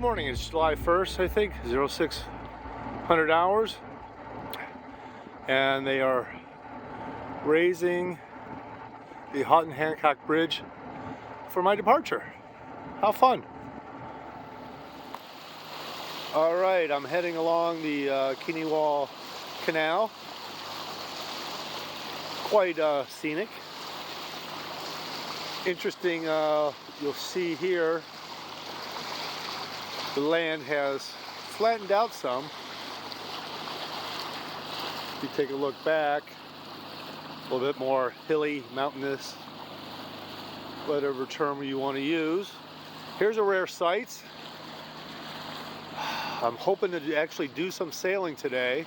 morning. It's July 1st, I think, 0600 hours. And they are raising the Houghton Hancock Bridge for my departure. How fun. All right, I'm heading along the Keweenaw Canal. Quite scenic. Interesting, you'll see here, the land has flattened out some. If you take a look back, a little bit more hilly, mountainous, whatever term you want to use. Here's a rare sight. I'm hoping to actually do some sailing today.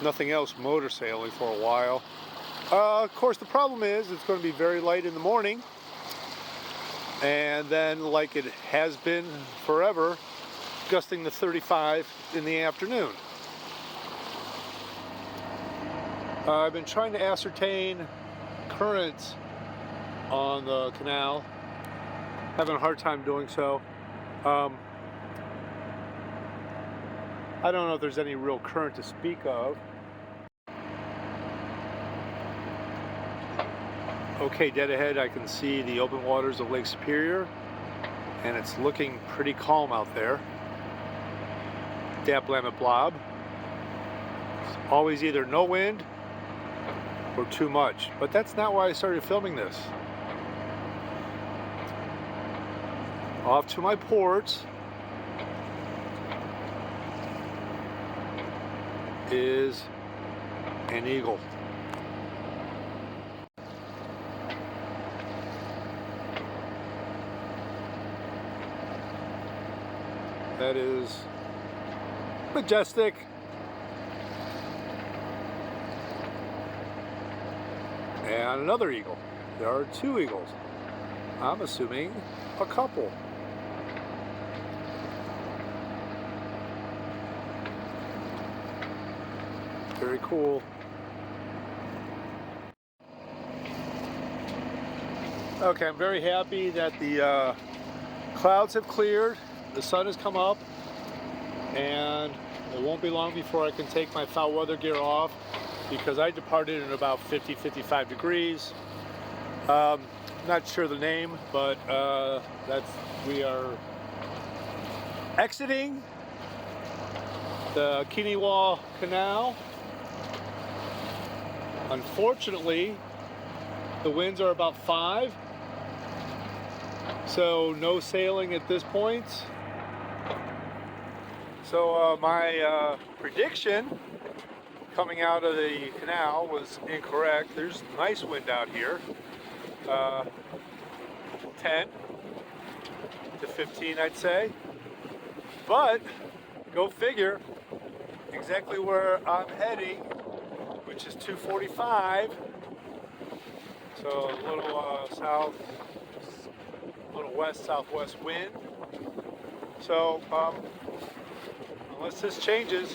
Nothing else motor sailing for a while. Of course, the problem is it's going to be very light in the morning, and then, like it has been forever, gusting to 35 in the afternoon. I've been trying to ascertain currents on the canal. Having a hard time doing so. I don't know if there's any real current to speak of. Okay, dead ahead I can see the open waters of Lake Superior, and it's looking pretty calm out there. Dap Lammet Blob. It's always either no wind or too much, but that's not why I started filming this. Off to my port is an eagle. That is majestic. And another eagle. There are two eagles. I'm assuming a couple. Very cool. Okay, I'm very happy that the clouds have cleared. The sun has come up, and it won't be long before I can take my foul weather gear off, because I departed at about 50-55 degrees. Not sure the name, but we are exiting the Keweenaw Canal. Unfortunately, the winds are about 5, so no sailing at this point. So my prediction coming out of the canal was incorrect. There's nice wind out here, 10 to 15 I'd say, but go figure, exactly where I'm heading, which is 245, so a little a little west-southwest wind. So unless this changes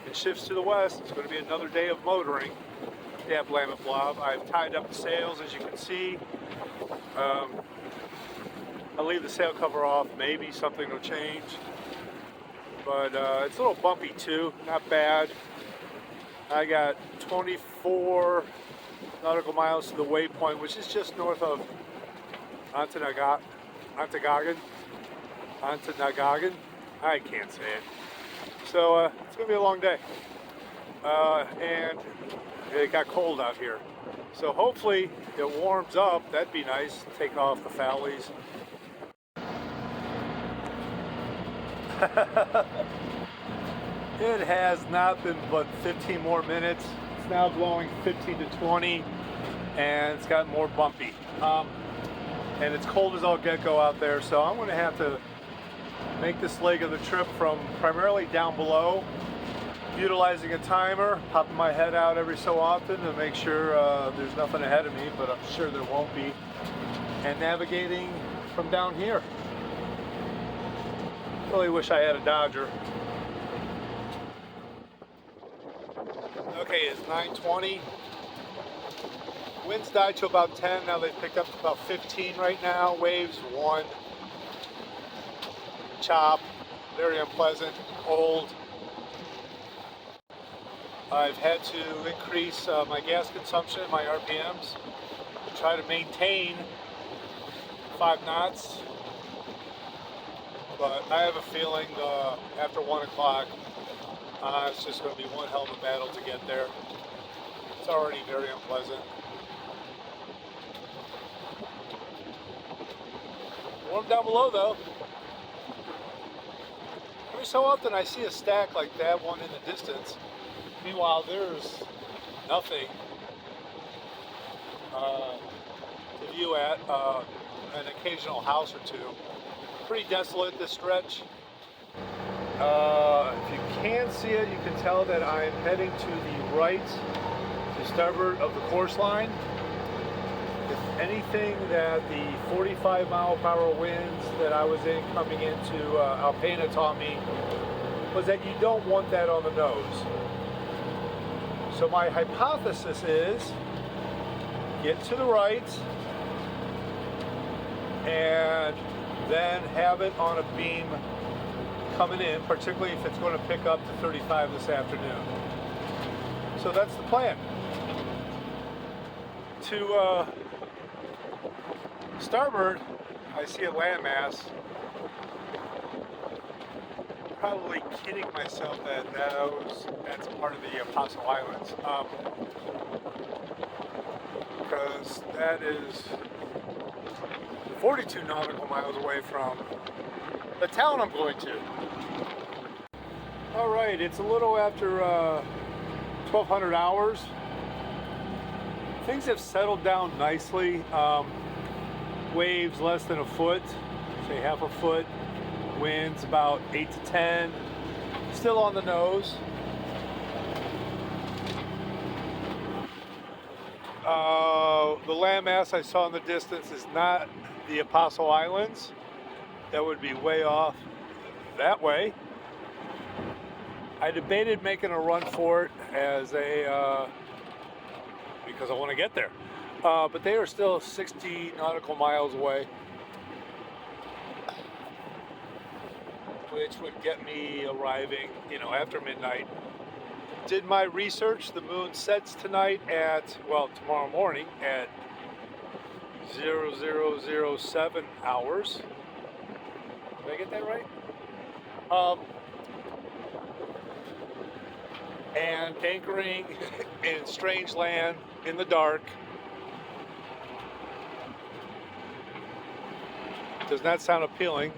and shifts to the west, it's going to be another day of motoring. Dap Lammet Blob. I've tied up the sails, as you can see. I'll leave the sail cover off. Maybe something will change. But it's a little bumpy too. Not bad. I got 24 nautical miles to the waypoint, which is just north of Ontonagon. I can't say it. So it's going to be a long day. And it got cold out here. So hopefully it warms up. That'd be nice. Take off the foulies. It has not been but 15 more minutes. It's now blowing 15 to 20, and it's gotten more bumpy. And it's cold as all get-go out there, so I'm going to have to make this leg of the trip from primarily down below, utilizing a timer, popping my head out every so often to make sure there's nothing ahead of me, but I'm sure there won't be, and navigating from down here. Really wish I had a Dodger. Okay, it's 9:20. Winds died to about 10. Now they've picked up to about 15 right now. Waves 1. chop, very unpleasant, cold. I've had to increase my gas consumption, my RPMs, to try to maintain 5 knots. But I have a feeling after 1 o'clock, it's just going to be one hell of a battle to get there. It's already very unpleasant. Warm down below though. Every so often I see a stack like that one in the distance. Meanwhile, there's nothing to view at, an occasional house or two. Pretty desolate this stretch. If you can see it, you can tell that I'm heading to the right, to starboard of the course line. If anything, that the 45-mile-per-hour winds that I was in coming into Alpena taught me was that you don't want that on the nose. So my hypothesis is get to the right and then have it on a beam coming in, particularly if it's going to pick up to 35 this afternoon. So that's the plan. To starboard, I see a landmass. Probably kidding myself that that's part of the Apostle Islands, because that is 42 nautical miles away from the town I'm going to. All right, it's a little after 1200 hours. Things have settled down nicely. Waves less than a foot, say half a foot. Winds about 8 to 10. Still on the nose. The landmass I saw in the distance is not the Apostle Islands. That would be way off that way. I debated making a run for it as a because I want to get there, but they are still 60 nautical miles away, which would get me arriving, after midnight. Did my research. The moon sets tonight at, well, tomorrow morning at 0007 hours. Did I get that right? And anchoring in strange land in the dark does not sound appealing.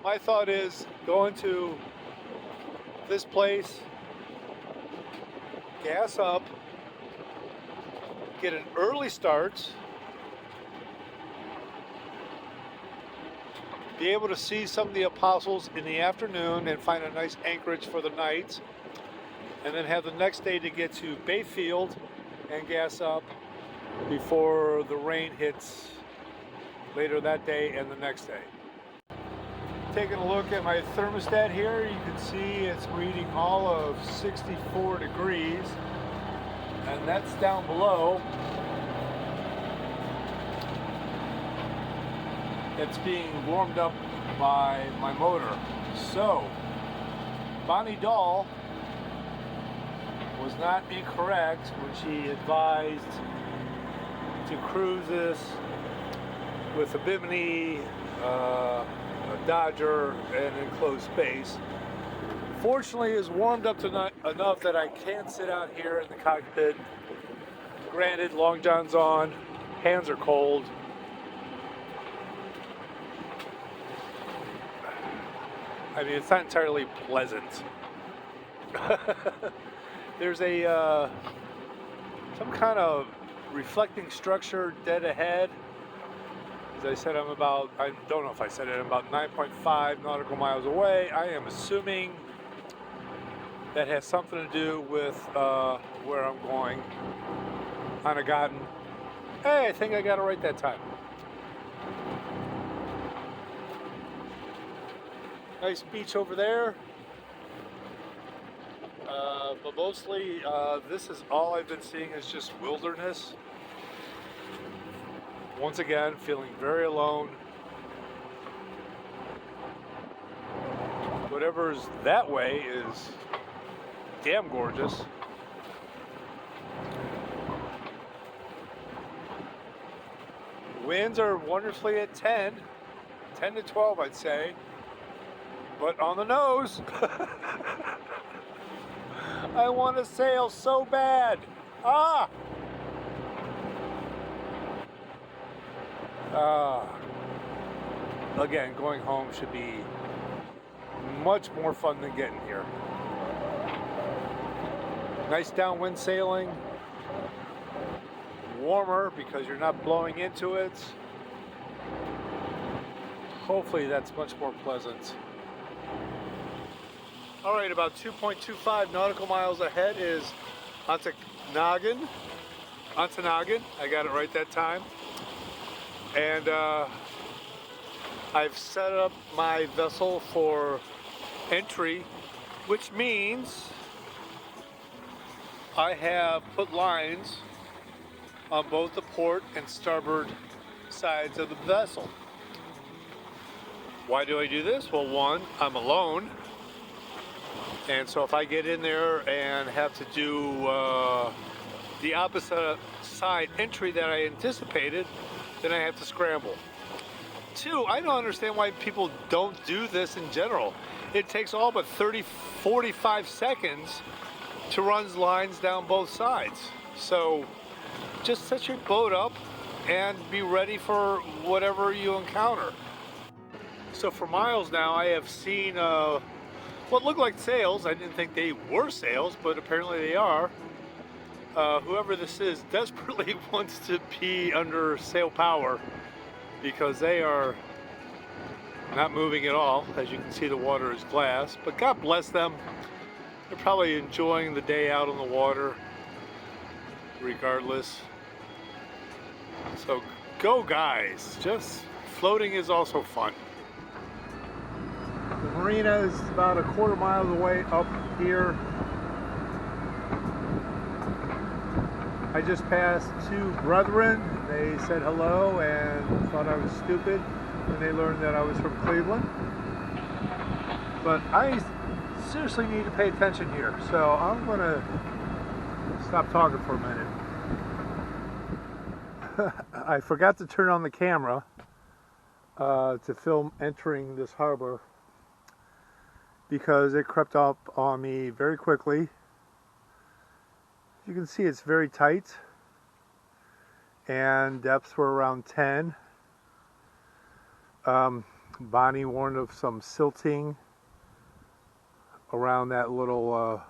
My thought is going to this place, gas up, get an early start, be able to see some of the apostles in the afternoon and find a nice anchorage for the night, and then have the next day to get to Bayfield and gas up before the rain hits later that day and the next day. Taking a look at my thermostat here, you can see it's reading all of 64 degrees, and that's down below. It's being warmed up by my motor. So, Bonnie Dahl was not incorrect when she advised to cruise this with a Bimini, a Dodger, and enclosed space. Fortunately, it's warmed up enough that I can sit out here in the cockpit. Granted, long johns on, hands are cold. I mean, it's not entirely pleasant. There's a some kind of reflecting structure dead ahead. As I said, I don't know if I said it, I'm about 9.5 nautical miles away. I am assuming that has something to do with where I'm going. Ontonagon. Hey, I think I got it right that time. Nice beach over there. But mostly, this is all I've been seeing is just wilderness. Once again, feeling very alone. whatever's that way is damn gorgeous. Winds are wonderfully at 10 to 12, I'd say, but on the nose. I want to sail so bad. Ah! Again, going home should be much more fun than getting here. Nice downwind sailing. Warmer because you're not blowing into it. Hopefully that's much more pleasant. All right, about 2.25 nautical miles ahead is Ontonagon. Ontonagon, I got it right that time. And I've set up my vessel for entry, which means I have put lines on both the port and starboard sides of the vessel. Why do I do this? Well, one, I'm alone, and so if I get in there and have to do the opposite side entry that I anticipated, then I have to scramble. Two, I don't understand why people don't do this in general. It takes all but 45 seconds to run lines down both sides. So just set your boat up and be ready for whatever you encounter. So for miles now, I have seen what looked like sails. I didn't think they were sails, but apparently they are. Whoever this is desperately wants to be under sail power because they are not moving at all. As you can see, the water is glass, but God bless them. They're probably enjoying the day out on the water regardless. So go guys, just floating is also fun. The marina is about a quarter mile away up here. I just passed two brethren. They said hello and thought I was stupid when they learned that I was from Cleveland. But I seriously need to pay attention here, so I'm gonna stop talking for a minute. I forgot to turn on the camera to film entering this harbor because it crept up on me very quickly. You can see it's very tight and depths were around 10. Bonnie warned of some silting around that little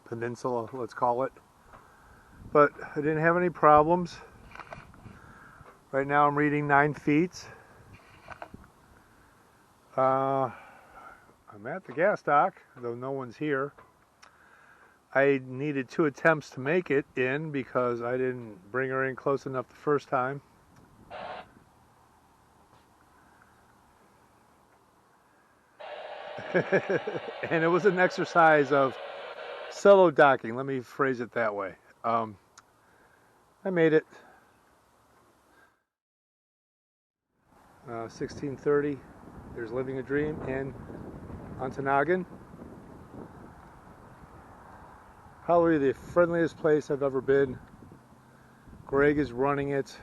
peninsula, let's call it. But I didn't have any problems. Right now I'm reading 9 feet. I'm at the gas dock, though no one's here. I needed 2 attempts to make it in because I didn't bring her in close enough the first time. And it was an exercise of solo docking, let me phrase it that way. I made it. 16:30, there's Living a Dream in Ontonagon. Probably the friendliest place I've ever been. Greg is running it.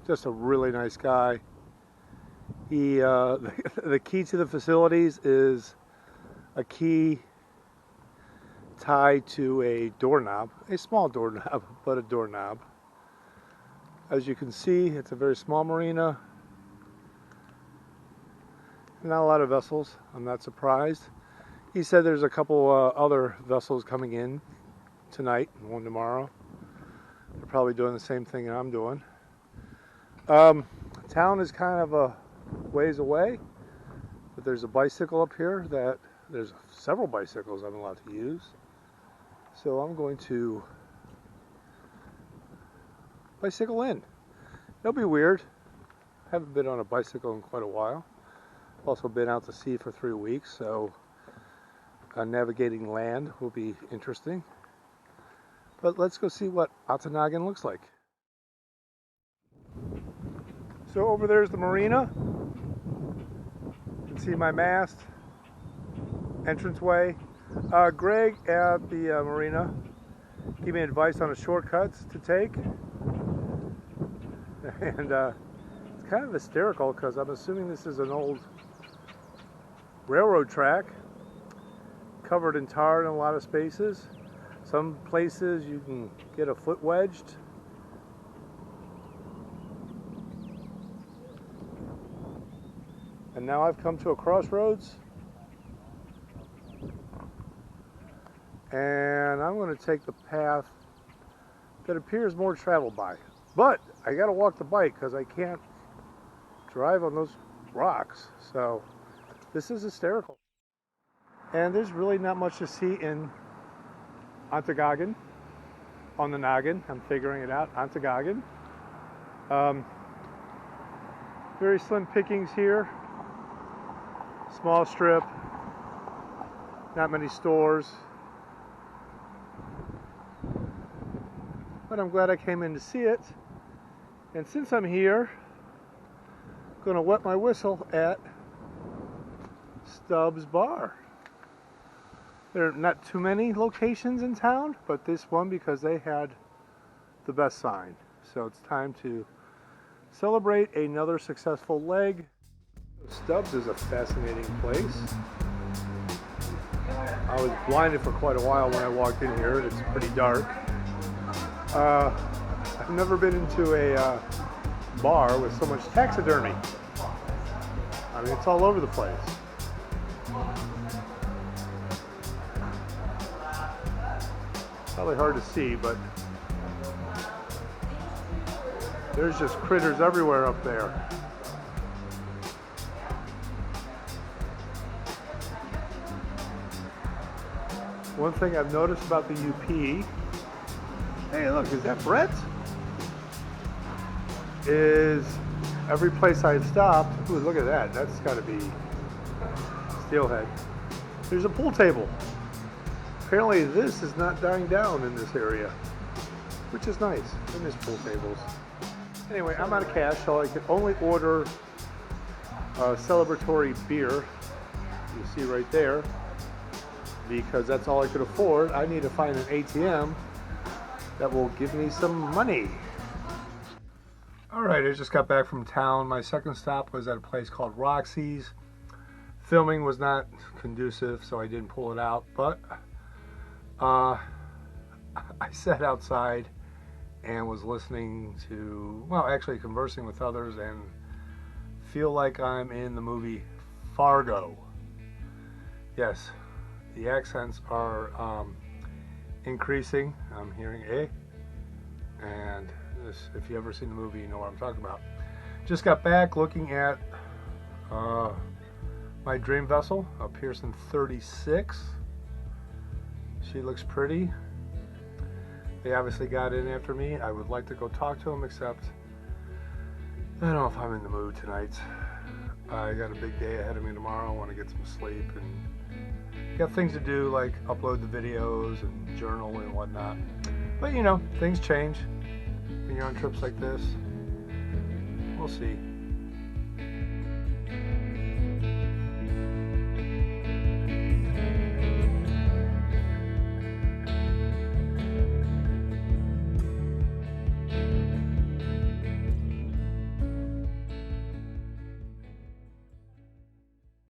Just a really nice guy. He, the key to the facilities is a key tied to a doorknob, a small doorknob, but a doorknob. As you can see, it's a very small marina. Not a lot of vessels, I'm not surprised. He said there's a couple other vessels coming in tonight and one tomorrow. They're probably doing the same thing I'm doing. Town is kind of a ways away, but there's a bicycle up here that there's several bicycles I'm allowed to use. So I'm going to bicycle in. It'll be weird. I haven't been on a bicycle in quite a while. I've also been out to sea for 3 weeks, so navigating land will be interesting. But let's go see what Ontonagon looks like. So over there's the marina. You can can see my mast, entranceway. Greg at the marina gave me advice on the shortcuts to take. And it's kind of hysterical because I'm assuming this is an old railroad track covered in tar in a lot of spaces. Some places you can get a foot wedged. And now I've come to a crossroads. And I'm going to take the path that appears more traveled by. But I got to walk the bike because I can't drive on those rocks. So this is hysterical. And there's really not much to see in Ontonagon, on the Noggin. I'm figuring it out. Ontonagon. Very slim pickings here. Small strip. Not many stores. But I'm glad I came in to see it. And since I'm here, I'm going to wet my whistle at Stubbs Bar. There are not too many locations in town, but this one because they had the best sign. So it's time to celebrate another successful leg. Stubbs is a fascinating place. I was blinded for quite a while when I walked in here. It's pretty dark. I've never been into a bar with so much taxidermy. I mean, it's all over the place. Probably hard to see, but there's just critters everywhere up there. One thing I've noticed about the UP, hey look, is that Brett? Is every place I've stopped, ooh, look at that, that's gotta be steelhead. There's a pool table. Apparently this is not dying down in this area, which is nice. I miss pool tables. Anyway, I'm out of cash, so I can only order a celebratory beer. You see right there, because that's all I could afford. I need to find an ATM that will give me some money. All right, I just got back from town. My second stop was at a place called Roxy's. Filming was not conducive, so I didn't pull it out, but I sat outside and was listening to, well, actually conversing with others and feel like I'm in the movie Fargo. Yes, the accents are increasing. I'm hearing and this, if you've ever seen the movie, you know what I'm talking about. Just got back looking at my dream vessel, a Pearson 36. She looks pretty. They obviously got in after me. I would like to go talk to them, except I don't know if I'm in the mood tonight. I got a big day ahead of me tomorrow. I want to get some sleep and got things to do, like upload the videos and journal and whatnot. But you know, things change when you're on trips like this. We'll see.